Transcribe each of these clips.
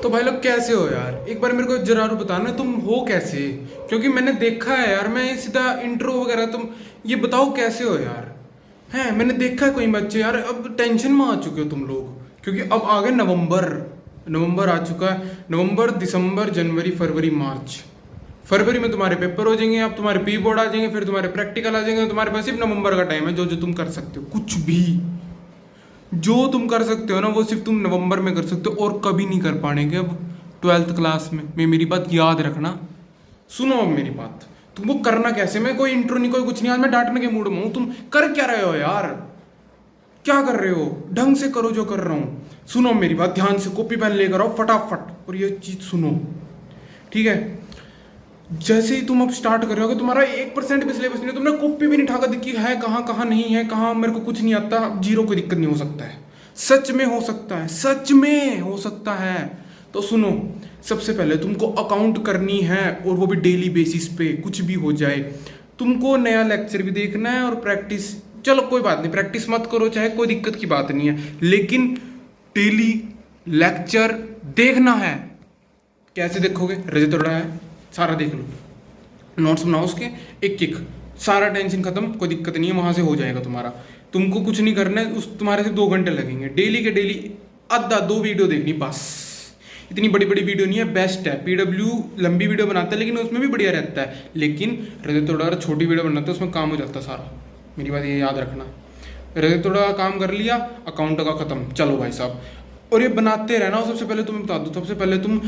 तो भाई लोग कैसे हो यार, एक बार मेरे को जरूर बताना तुम हो कैसे। क्योंकि मैंने देखा है यार, मैं सीधा इंट्रो वगैरह, तुम ये बताओ कैसे हो यार। हैं, मैंने देखा है कोई बच्चे यार, अब टेंशन में आ चुके हो तुम लोग। क्योंकि अब आ गए नवंबर, नवंबर आ चुका है। नवंबर, दिसंबर, जनवरी, फरवरी, मार्च। फरवरी में तुम्हारे पेपर हो जाएंगे, अब तुम्हारे पी बोर्ड आ जाएंगे, फिर तुम्हारे प्रैक्टिकल आ जाएंगे। तुम्हारे पास सिर्फ नवंबर का टाइम है, जो जो तुम कर सकते हो, कुछ भी जो तुम कर सकते हो ना, वो सिर्फ तुम नवंबर में कर सकते हो और कभी नहीं कर पाएंगे अब ट्वेल्थ क्लास में। मेरी बात याद रखना, सुनो अब मेरी बात। तुमको करना कैसे, मैं कोई इंट्रो नहीं, कोई कुछ नहीं, आज मैं डांटने के मूड में हूं। तुम कर क्या रहे हो यार, क्या कर रहे हो, ढंग से करो जो कर रहा हूं। सुनो मेरी बात ध्यान से, कॉपी पेन लेकर आओ फटाफट और ये चीज सुनो, ठीक है। जैसे ही तुम अब स्टार्ट कर रहे हो, तुम्हारा 1% भी सिलेबस नहीं है, तुमने कॉपी भी नहीं ठाका देखी है कहाँ कहाँ नहीं है, कहाँ मेरे को कुछ नहीं आता, जीरो कोई दिक्कत नहीं हो सकता है। सच में हो सकता है, सच में हो सकता है। तो सुनो, सबसे पहले तुमको अकाउंट करनी है, और वो भी डेली बेसिस पे, कुछ भी हो जाए। तुमको नया लेक्चर भी देखना है और प्रैक्टिस, चलो कोई बात नहीं, प्रैक्टिस मत करो चाहे, कोई दिक्कत की बात नहीं है, लेकिन डेली लेक्चर देखना है। कैसे देखोगे, रजत उड़ा है, सारा देख लो, नोट्स बनाओ उसके, एक एक, सारा टेंशन खत्म, कोई दिक्कत नहीं है, वहां से हो जाएगा तुम्हारा। तुमको कुछ नहीं करना है, उस तुम्हारे से 2 घंटे लगेंगे डेली के डेली। आधा 2 वीडियो देखनी बस, इतनी बड़ी बड़ी वीडियो नहीं है, बेस्ट है। पीडब्ल्यू लंबी वीडियो बनाता है लेकिन उसमें भी बढ़िया रहता है, लेकिन रजत तोड़ा छोटी वीडियो बनाता है, उसमें काम हो जाता है सारा। मेरी बात ये याद रखना, रजत तोड़ा का काम कर लिया, अकाउंट का खत्म, चलो भाई साहब। और ये बनाते रहना। सबसे पहले तुम्हें बता दो, सबसे पहले तुम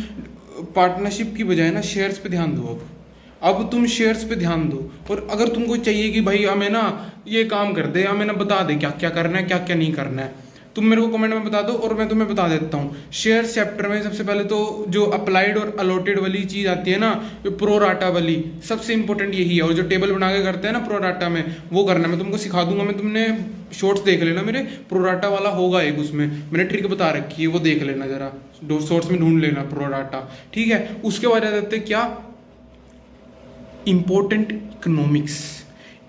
पार्टनरशिप की बजाय ना शेयर्स पे ध्यान दो। अब तुम शेयर्स पे ध्यान दो, और अगर तुमको चाहिए कि भाई हमें ना ये काम कर दे, हमें ना बता दे क्या क्या करना है क्या क्या नहीं करना है, तुम मेरे को कमेंट में बता दो और मैं तुम्हें बता देता हूँ। शेयर्स चैप्टर में सबसे पहले तो जो अप्लाइड और अलॉटेड वाली चीज़ आती है ना, जो प्रो राटा वाली, सबसे इंपॉर्टेंट यही है। और जो टेबल बना के करते हैं ना प्रो राटा में, वो करना मैं तुमको सिखा दूंगा। मैं, तुमने शॉर्ट्स देख लेना, मेरे प्रो राटा वाला होगा एक, उसमें मैंने ट्रिक बता रखी है, वो देख लेना जरा, शॉर्ट्स में ढूंढ लेना प्रो राटा, ठीक है। उसके बाद आ जाते क्या, इंपॉर्टेंट इकोनॉमिक्स।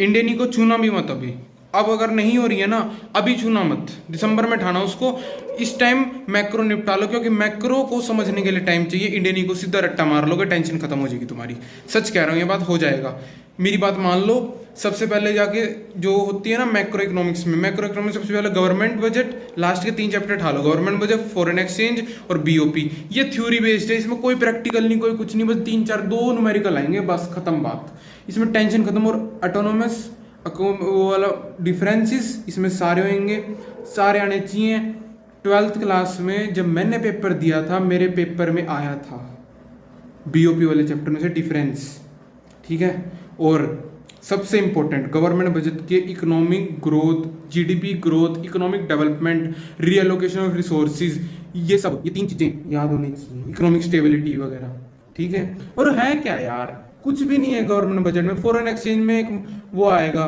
इंडियन को छूना भी मत अभी, अब अगर नहीं हो रही है ना, अभी छूना मत, दिसंबर में ठाना उसको। इस टाइम मैक्रो निपटा लो, क्योंकि मैक्रो को समझने के लिए टाइम चाहिए। इंडियन को सीधा रट्टा मार लोगे, टेंशन खत्म हो जाएगी तुम्हारी। सच कह रहा हूँ, ये बात हो जाएगा, मेरी बात मान लो। सबसे पहले जाके जो होती है ना मैक्रो इकोनॉमिक्स में, मैक्रो इकोनॉमिक्स सबसे पहले गवर्नमेंट बजट, लास्ट के 3 चैप्टर ठालो, गवर्नमेंट बजट, फॉरेन एक्सचेंज और बीओपी। ये थ्योरी बेस्ड है, इसमें कोई प्रैक्टिकल नहीं, कोई कुछ नहीं, बस 3-4 2 न्यूमेरिकल आएंगे, बस खत्म बात, इसमें टेंशन खत्म। और ऑटोनोमस वो वाला डिफरेंसेस इसमें सारे होंगे, सारे आने चाहिए। 12th क्लास में जब मैंने पेपर दिया था, मेरे पेपर में आया था बीओपी वाले चैप्टर में से डिफरेंस, ठीक है। और सबसे इंपॉर्टेंट गवर्नमेंट बजट के economic growth, GDP growth, economic development, reallocation of resources, ये सब, ये 3 चीजें याद होनी चाहिए, इकोनॉमिक स्टेबिलिटी वगैरह, ठीक है। और है क्या यार, कुछ भी नहीं है गवर्नमेंट बजट में। फॉरेन एक्सचेंज में एक वो आएगा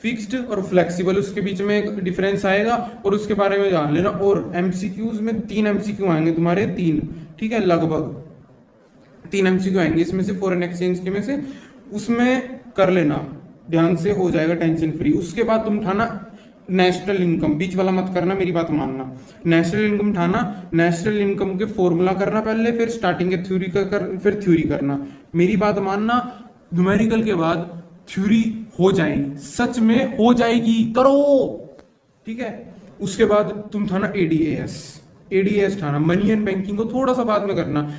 फिक्स्ड और फ्लेक्सिबल, उसके बीच में एक डिफरेंस आएगा, और उसके बारे में जान लेना। और एमसीक्यूज में 3 एमसीक्यू आएंगे तुम्हारे, 3, ठीक है, लगभग 3 एमसीक्यू आएंगे इसमें से, फॉरेन एक्सचेंज के में से, उसमें कर लेना ध्यान से, हो जाएगा टेंशन फ्री। उसके बाद तुम उठाना नेशनल इनकम, बीच वाला मत करना, मेरी बात मानना। नेशनल इनकम उठाना, नेशनल इनकम के फॉर्मूला करना पहले, फिर स्टार्टिंग के थ्योरी का फिर थ्योरी करना, मेरी बात मानना। न्यूमेरिकल के बाद थ्योरी हो जाएगी, सच में हो जाएगी, करो, ठीक है। उसके बाद तुम था ना एडीएएस, एडीएएस ठाना, मनी एंड बैंकिंग को थोड़ा सा बाद में करना,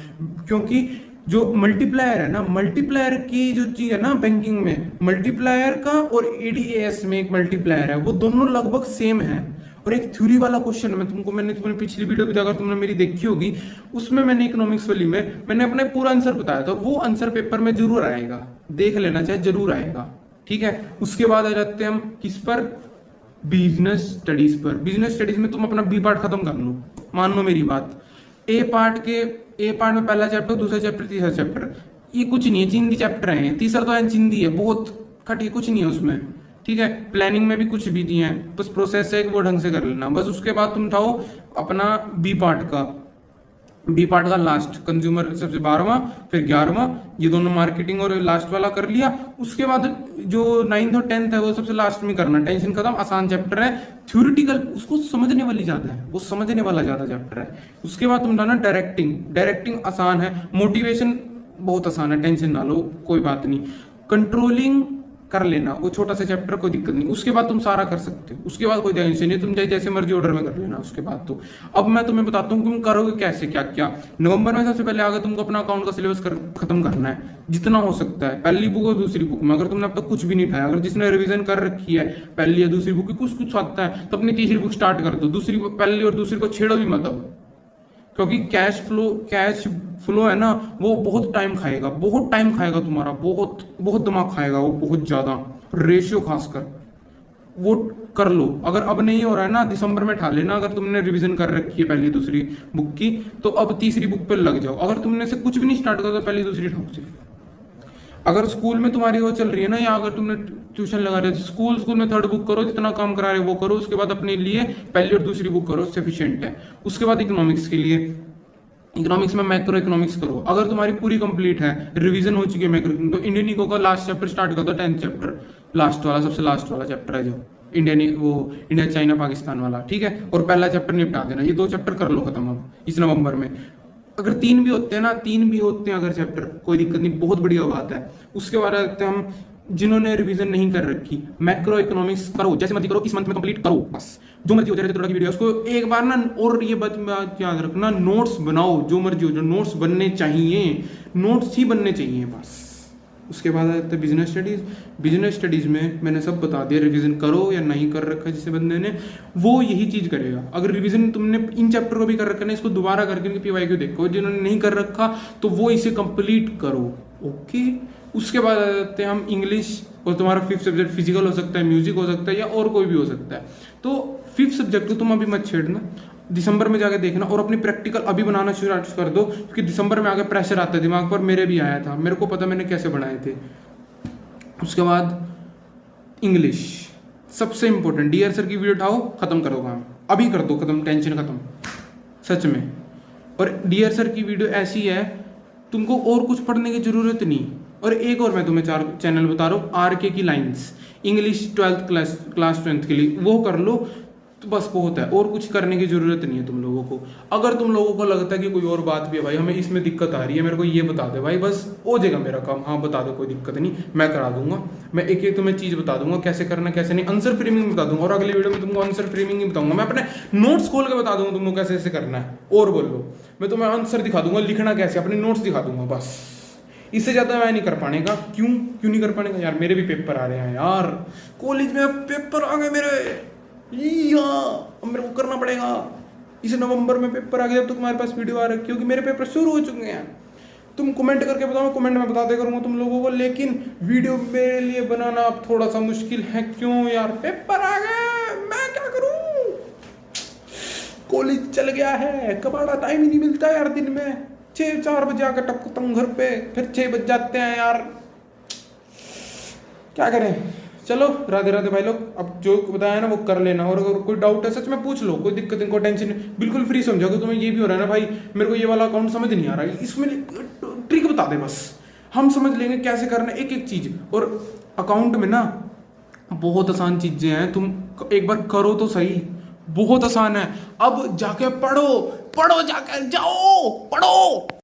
क्योंकि जो मल्टीप्लायर है ना, मल्टीप्लायर की जो चीज है ना बैंकिंग में, मल्टीप्लायर का और एडीएएस में एक मल्टीप्लायर है, वो दोनों लगभग सेम है। और एक थ्योरी वाला क्वेश्चन मैं मैंने तुम्हें पिछली वीडियो भी अगर तुमने मेरी देखी होगी, उसमें मैंने इकोनॉमिक्स वाली में मैंने अपना पूरा आंसर बताया था, वो आंसर पेपर में जरूर आएगा, देख लेना चाहे, जरूर आएगा, ठीक है। उसके बाद आ जाते हैं हम किस पर, बिजनेस स्टडीज पर। बिजनेस स्टडीज में तुम अपना बी पार्ट खत्म कर लो, मान लो मेरी बात। ए पार्ट में पहला चैप्टर, दूसरा चैप्टर, तीसरा चैप्टर, ये कुछ नहीं है, चिंदी चैप्टर है, तीसरा तो है चिंदी है, बहुत खटी, कुछ नहीं है उसमें, ठीक है। प्लानिंग में भी कुछ भी दिए हैं, बस प्रोसेस है वो ढंग से कर लेना बस। उसके बाद तुम उठाओ अपना बी पार्ट का, बी पार्ट का लास्ट कंज्यूमर सबसे 12वां, फिर 11वां, ये दोनों मार्केटिंग और लास्ट वाला कर लिया। उसके बाद जो 9th और 10th है वो सबसे लास्ट में करना, टेंशन खत्म, आसान चैप्टर है। थ्योरेटिकल उसको समझने वाली ज्यादा है, वो समझने वाला ज्यादा चैप्टर है। उसके बाद तुम लाना डायरेक्टिंग, डायरेक्टिंग आसान है। मोटिवेशन बहुत आसान है, टेंशन ना लो, कोई बात नहीं। कंट्रोलिंग कर लेना, वो छोटा सा चैप्टर, कोई दिक्कत नहीं। उसके बाद तुम सारा कर सकते हो, उसके बाद कोई टेंशन नहीं, तुम चाहे जैसे मर्जी ऑर्डर में कर लेना उसके बाद। तो अब मैं तुम्हें बताता हूँ तुम करोगे कैसे, क्या क्या। नवंबर में सबसे पहले आगे तुमको अपना अकाउंट का सिलेबस खत्म करना है जितना हो सकता है। पहली बुक और दूसरी बुक में अगर तुमने अब तक कुछ भी नहीं उठाया, अगर जिसने रिवीजन कर रखी है पहली या दूसरी बुक की, कुछ कुछ आता है, तो अपनी तीसरी बुक स्टार्ट कर दो। दूसरी पहली और दूसरी को छेड़ो भी मत अब, क्योंकि कैश फ्लो है ना, वो बहुत टाइम खाएगा, बहुत टाइम खाएगा तुम्हारा, बहुत बहुत दिमाग खाएगा वो, बहुत ज्यादा। रेशियो खासकर वो कर लो। अगर अब नहीं हो रहा है ना, दिसंबर में उठा लेना। अगर तुमने रिवीजन कर रखी है पहली दूसरी बुक की, तो अब तीसरी बुक पे लग जाओ। अगर तुमने से कुछ भी नहीं स्टार्ट करा तो पहली दूसरी उठाओ सिर्फ। अगर स्कूल में तुम्हारी वो चल रही है ना, या अगर तुमने ट्यूशन लगा रहे हो, स्कूल में थर्ड बुक करो, जितना काम करा रहे हो वो करो। उसके बाद अपने लिए पहली और दूसरी बुक करो, सफिशिएंट है। उसके बाद इकोनॉमिक्स के लिए, इकोनॉमिक्स में मैक्रो इकोनॉमिक्स करो। अगर तुम्हारी पूरी कंप्लीट है, रिवीजन हो चुकी है मैक्रो, तो इंडियन इको का लास्ट चैप्टर स्टार्ट कर दो, 10th चैप्टर, लास्ट वाला, सबसे लास्ट वाला चैप्टर है जो इंडिया चाइना पाकिस्तान वाला, ठीक है। और पहला चैप्टर निपटा देना, ये 2 चैप्टर कर लो खत्म अब इस नवंबर में। अगर 3 भी होते हैं ना, 3 भी होते हैं अगर चैप्टर, कोई दिक्कत नहीं, बहुत बढ़िया बात है। उसके बाद आते हैं हम जिन्होंने रिवीजन नहीं कर रखी, मैक्रो इकोनॉमिक्स करो, जैसे मर्जी करो, इस मंथ में कंप्लीट करो, बस जो मर्जी हो जाए। थोड़ा की वीडियो उसको एक बार ना, और ये बात याद रखना, नोट्स बनाओ, जो मर्जी हो, जो नोट्स बनने चाहिए, नोट्स ही बनने चाहिए बस। उसके बाद आते हैं बिजनेस स्टडीज। बिजनेस स्टडीज में मैंने सब बता दिया, रिवीजन करो या नहीं कर रखा जिसे बंदे ने, वो यही चीज करेगा। अगर रिवीजन तुमने इन चैप्टर को भी कर रखा है, इसको दोबारा करके इनकी पीवाईक्यू देखो। जिन्होंने नहीं कर रखा तो वो इसे कंप्लीट करो, ओके। उसके बाद आ जाते हैं हम इंग्लिश, और तुम्हारा 5th सब्जेक्ट फिजिकल हो सकता है, म्यूजिक हो सकता है, या और कोई भी हो सकता है। तो 5th सब्जेक्ट को तुम अभी मत छेड़ना, दिसंबर में जाके देखना, और अपनी प्रैक्टिकल अभी बनाना शुरू कर दो, क्योंकि दिसंबर में आगे प्रेशर आता है दिमाग पर। मेरे भी आया था, मेरे को पता मैंने कैसे बनाए थे। उसके बाद इंग्लिश सबसे इंपॉर्टेंट, डियर सर की वीडियो उठाओ, खत्म करो काम, अभी कर दो खत्म, टेंशन खत्म सच में। और डियर सर की वीडियो ऐसी है, तुमको और कुछ पढ़ने की जरूरत नहीं। और एक और मैं तुम्हें 4 चैनल बता रहा हूँ, आरके की lines, English 12th class 10th के लिए, वो कर लो तो बस बहुत है, और कुछ करने की जरूरत नहीं है तुम लोगों को। अगर तुम लोगों को लगता है कि कोई और बात भी है, भाई हमें इसमें दिक्कत आ रही है, मेरे को ये बता दे भाई, बस हो जाएगा मेरा काम, हाँ बता दो, कोई दिक्कत नहीं, मैं करा दूंगा। मैं एक एक तुम्हें चीज बता दूंगा, कैसे करना कैसे नहीं, आंसर फ्रेमिंग बता दूंगा। और अगले वीडियो में तुमको आंसर फ्रेमिंग ही बताऊंगा, मैं अपने नोट्स खोल के बता दूंगा तुमको कैसे कैसे करना है। और बोल लो, मैं तुम्हें आंसर दिखा दूंगा, लिखना कैसे, अपने नोट्स दिखा दूंगा, बस। इससे ज्यादा मैं नहीं कर पाने का। क्यों नहीं कर पाने का यार, मेरे भी पेपर आ रहे हैं यार, कॉलेज में पेपर आ गए मेरे, अब मेरे को करना पड़ेगा। इस नवंबर में पेपर आ गया, जब तक तुम्हारे पास वीडियो आ रखी होगी, मेरे पेपर शुरू हो चुके हैं। तुम कमेंट करके बताओ, मैं कमेंट में बता दे करूंगा तुम लोगों को। लेकिन वीडियो मेरे लिए बनाना अब थोड़ा सा मुश्किल है। क्यों यार, पेपर आ गए, मैं क्या करूं, कॉलेज चल गया है, कबाड़ा टाइम ही नहीं मिलता यार। दिन में 4 बजे आकर टपकता हूँ घर पे, फिर 6 बज जाते हैं यार, क्या करें। चलो राधे राधे भाई लोग, अब जो बताया ना वो कर लेना। और अगर कोई डाउट है सच में पूछ लो, कोई दिक्कत नहीं, कोई टेंशन नहीं, बिल्कुल फ्री समझो। कि तुम्हें ये भी हो रहा है ना भाई, मेरे को ये वाला अकाउंट समझ नहीं आ रहा है, इसमें ट्रिक बता दे बस, हम समझ लेंगे कैसे करना एक एक चीज। और अकाउंट में ना बहुत आसान चीजें हैं, तुम एक बार करो तो सही, बहुत आसान है। अब जाके पढ़ो, जाकर जाओ पढ़ो।